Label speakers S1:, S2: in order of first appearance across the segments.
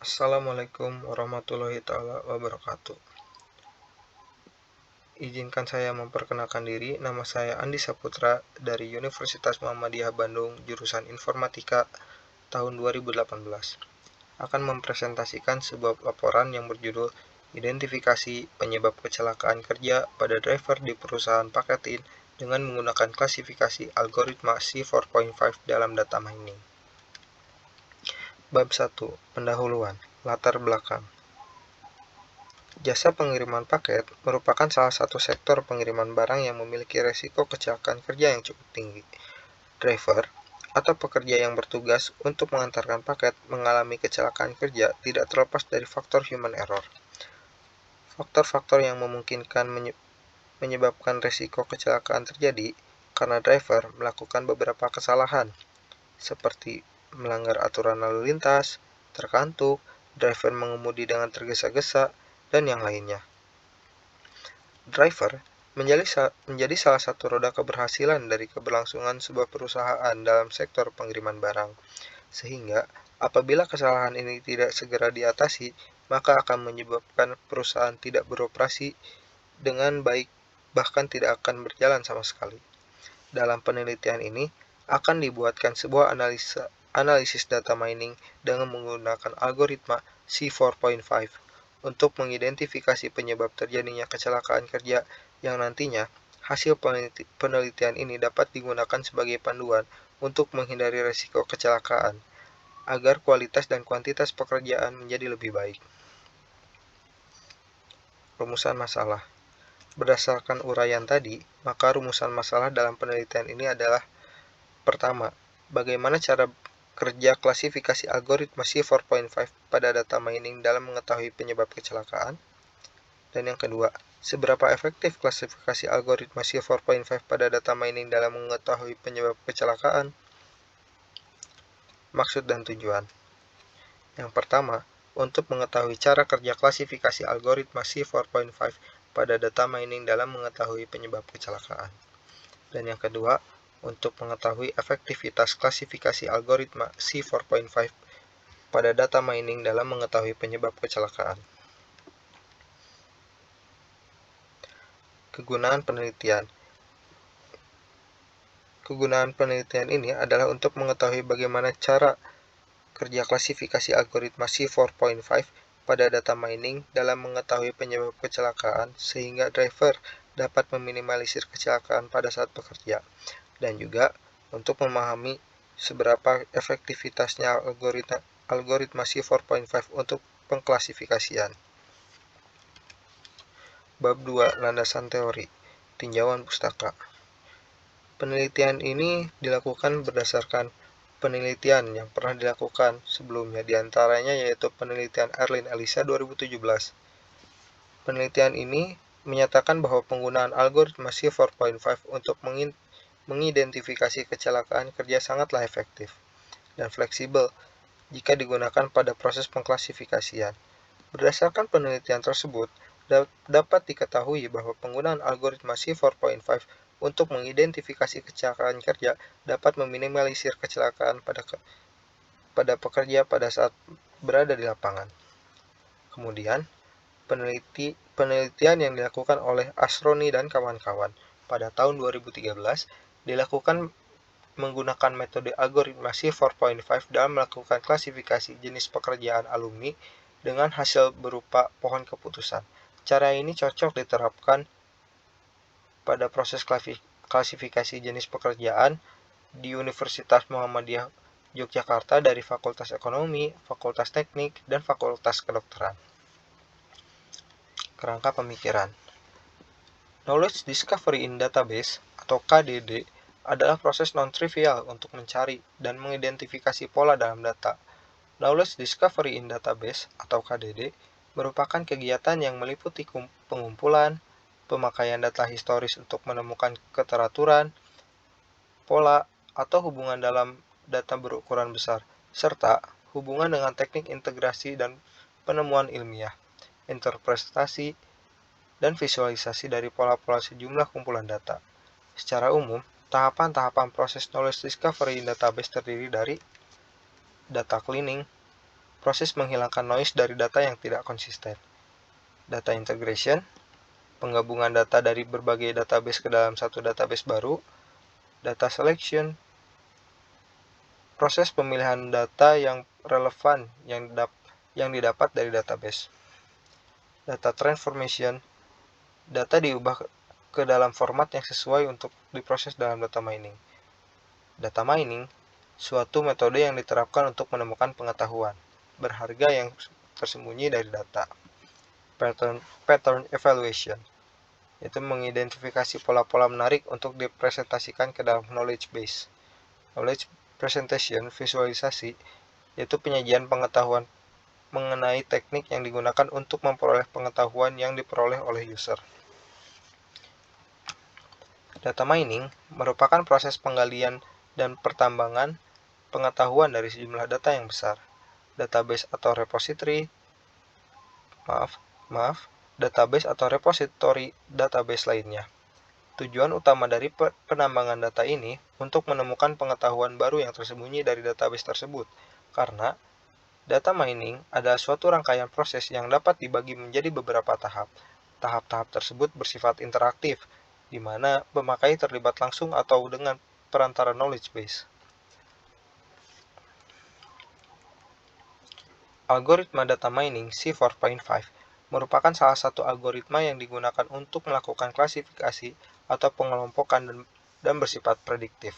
S1: Assalamualaikum warahmatullahi taala wabarakatuh. Izinkan saya memperkenalkan diri, nama saya Andi Saputra dari Universitas Muhammadiyah Bandung, jurusan Informatika tahun 2018. Akan mempresentasikan sebuah laporan yang berjudul Identifikasi Penyebab Kecelakaan Kerja pada Driver di Perusahaan Paketin dengan menggunakan klasifikasi algoritma C4.5 dalam data mining. Bab 1. Pendahuluan. Latar belakang. Jasa pengiriman paket merupakan salah satu sektor pengiriman barang yang memiliki resiko kecelakaan kerja yang cukup tinggi. Driver atau pekerja yang bertugas untuk mengantarkan paket mengalami kecelakaan kerja tidak terlepas dari faktor human error. Faktor-faktor yang memungkinkan menyebabkan resiko kecelakaan terjadi karena driver melakukan beberapa kesalahan, seperti melanggar aturan lalu lintas, terkantuk, driver mengemudi dengan tergesa-gesa, dan yang lainnya. Driver menjadi salah satu roda keberhasilan dari keberlangsungan sebuah perusahaan dalam sektor pengiriman barang, sehingga apabila kesalahan ini tidak segera diatasi, maka akan menyebabkan perusahaan tidak beroperasi dengan baik, bahkan tidak akan berjalan sama sekali. Dalam penelitian ini, akan dibuatkan sebuah analisis data mining dengan menggunakan algoritma C4.5 untuk mengidentifikasi penyebab terjadinya kecelakaan kerja yang nantinya hasil penelitian ini dapat digunakan sebagai panduan untuk menghindari risiko kecelakaan agar kualitas dan kuantitas pekerjaan menjadi lebih baik. Rumusan masalah. Berdasarkan uraian tadi, maka rumusan masalah dalam penelitian ini adalah: pertama, bagaimana cara kerja klasifikasi algoritma C4.5 pada data mining dalam mengetahui penyebab kecelakaan? Dan yang kedua, seberapa efektif klasifikasi algoritma C4.5 pada data mining dalam mengetahui penyebab kecelakaan? Maksud dan tujuan. Yang pertama, untuk mengetahui cara kerja klasifikasi algoritma C4.5 pada data mining dalam mengetahui penyebab kecelakaan. Dan yang kedua, untuk mengetahui efektivitas klasifikasi algoritma C4.5 pada data mining dalam mengetahui penyebab kecelakaan. Kegunaan penelitian. Kegunaan penelitian ini adalah untuk mengetahui bagaimana cara kerja klasifikasi algoritma C4.5 pada data mining dalam mengetahui penyebab kecelakaan sehingga driver dapat meminimalisir kecelakaan pada saat bekerja, dan juga untuk memahami seberapa efektivitasnya algoritma C4.5 untuk pengklasifikasian. Bab 2. Landasan teori. Tinjauan pustaka. Penelitian ini dilakukan berdasarkan penelitian yang pernah dilakukan sebelumnya, diantaranya yaitu penelitian Erlin Elisa 2017. Penelitian ini menyatakan bahwa penggunaan algoritma C4.5 untuk mengidentifikasi kecelakaan kerja sangatlah efektif dan fleksibel jika digunakan pada proses pengklasifikasian. Berdasarkan penelitian tersebut, dapat diketahui bahwa penggunaan algoritma C4.5 untuk mengidentifikasi kecelakaan kerja dapat meminimalisir kecelakaan pada pekerja pada saat berada di lapangan. Kemudian, penelitian yang dilakukan oleh Asroni dan kawan-kawan pada tahun 2013 dilakukan menggunakan metode algoritma C4.5 dalam melakukan klasifikasi jenis pekerjaan alumni dengan hasil berupa pohon keputusan. Cara ini cocok diterapkan pada proses klasifikasi jenis pekerjaan di Universitas Muhammadiyah Yogyakarta dari Fakultas Ekonomi, Fakultas Teknik, dan Fakultas Kedokteran. Kerangka pemikiran. Knowledge Discovery in Database atau KDD adalah proses non-trivial untuk mencari dan mengidentifikasi pola dalam data. Knowledge Discovery in Database atau KDD merupakan kegiatan yang meliputi pengumpulan, pemakaian data historis untuk menemukan keteraturan, pola, atau hubungan dalam data berukuran besar, serta hubungan dengan teknik integrasi dan penemuan ilmiah, interpretasi, dan visualisasi dari pola-pola sejumlah kumpulan data. Secara umum, tahapan-tahapan proses knowledge discovery in database terdiri dari data cleaning, proses menghilangkan noise dari data yang tidak konsisten. Data integration, penggabungan data dari berbagai database ke dalam satu database baru. Data selection, proses pemilihan data yang relevan yang didapat dari database. Data transformation, data diubah ke dalam format yang sesuai untuk diproses dalam data mining. Data mining, suatu metode yang diterapkan untuk menemukan pengetahuan berharga yang tersembunyi dari data. Pattern evaluation, yaitu mengidentifikasi pola-pola menarik untuk dipresentasikan ke dalam knowledge base. Knowledge presentation, visualisasi, yaitu penyajian pengetahuan mengenai teknik yang digunakan untuk memperoleh pengetahuan yang diperoleh oleh user. Data mining merupakan proses penggalian dan pertambangan pengetahuan dari sejumlah data yang besar. Database atau repository database lainnya. Tujuan utama dari penambangan data ini untuk menemukan pengetahuan baru yang tersembunyi dari database tersebut, karena data mining adalah suatu rangkaian proses yang dapat dibagi menjadi beberapa tahap. Tahap-tahap tersebut bersifat interaktif, di mana pemakai terlibat langsung atau dengan perantara knowledge base. Algoritma data mining C4.5 merupakan salah satu algoritma yang digunakan untuk melakukan klasifikasi atau pengelompokan dan bersifat prediktif.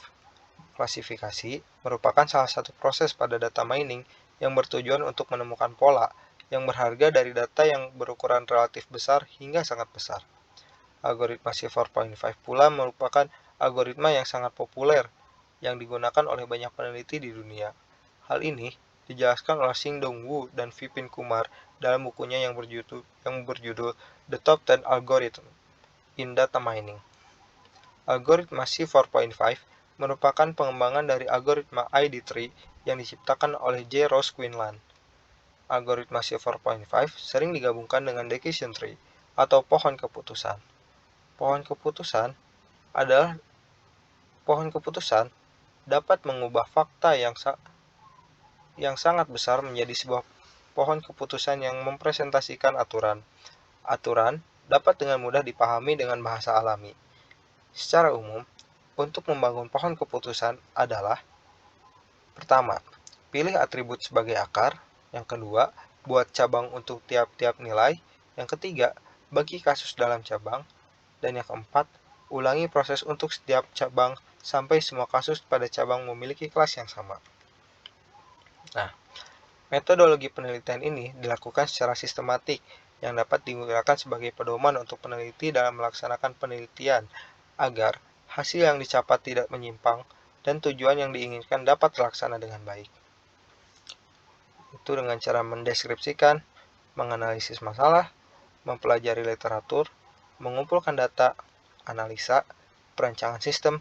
S1: Klasifikasi merupakan salah satu proses pada data mining yang bertujuan untuk menemukan pola yang berharga dari data yang berukuran relatif besar hingga sangat besar. Algoritma C4.5 pula merupakan algoritma yang sangat populer yang digunakan oleh banyak peneliti di dunia. Hal ini dijelaskan oleh Xing-Dong Wu dan Vipin Kumar dalam bukunya yang berjudul The Top 10 Algorithms in Data Mining. Algoritma C4.5 merupakan pengembangan dari algoritma ID3 yang diciptakan oleh J. Ross Quinlan. Algoritma C4.5 sering digabungkan dengan decision tree atau pohon keputusan. Pohon keputusan dapat mengubah fakta yang sangat besar menjadi sebuah pohon keputusan yang mempresentasikan aturan. Aturan dapat dengan mudah dipahami dengan bahasa alami. Secara umum, untuk membangun pohon keputusan adalah: pertama, pilih atribut sebagai akar. Yang kedua, buat cabang untuk tiap-tiap nilai. Yang ketiga, bagi kasus dalam cabang. Dan yang keempat, ulangi proses untuk setiap cabang sampai semua kasus pada cabang memiliki kelas yang sama. Nah, metodologi penelitian ini dilakukan secara sistematik yang dapat digunakan sebagai pedoman untuk peneliti dalam melaksanakan penelitian agar hasil yang dicapai tidak menyimpang dan tujuan yang diinginkan dapat terlaksana dengan baik. Itu dengan cara mendeskripsikan, menganalisis masalah, mempelajari literatur, mengumpulkan data, analisa, perancangan sistem,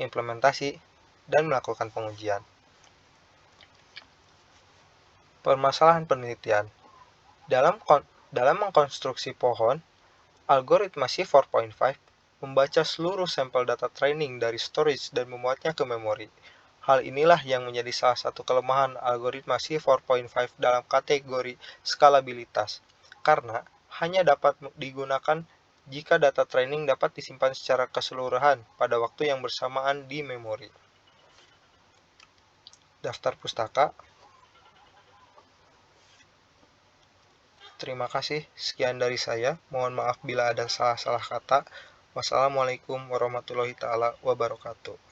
S1: implementasi, dan melakukan pengujian. Permasalahan penelitian. Dalam mengkonstruksi pohon, algoritma C4.5 membaca seluruh sampel data training dari storage dan memuatnya ke memori. Hal inilah yang menjadi salah satu kelemahan algoritma C4.5 dalam kategori skalabilitas, karena hanya dapat digunakan jika data training dapat disimpan secara keseluruhan pada waktu yang bersamaan di memori. Daftar pustaka. Terima kasih, sekian dari saya. Mohon maaf bila ada salah-salah kata. Wassalamualaikum warahmatullahi wabarakatuh.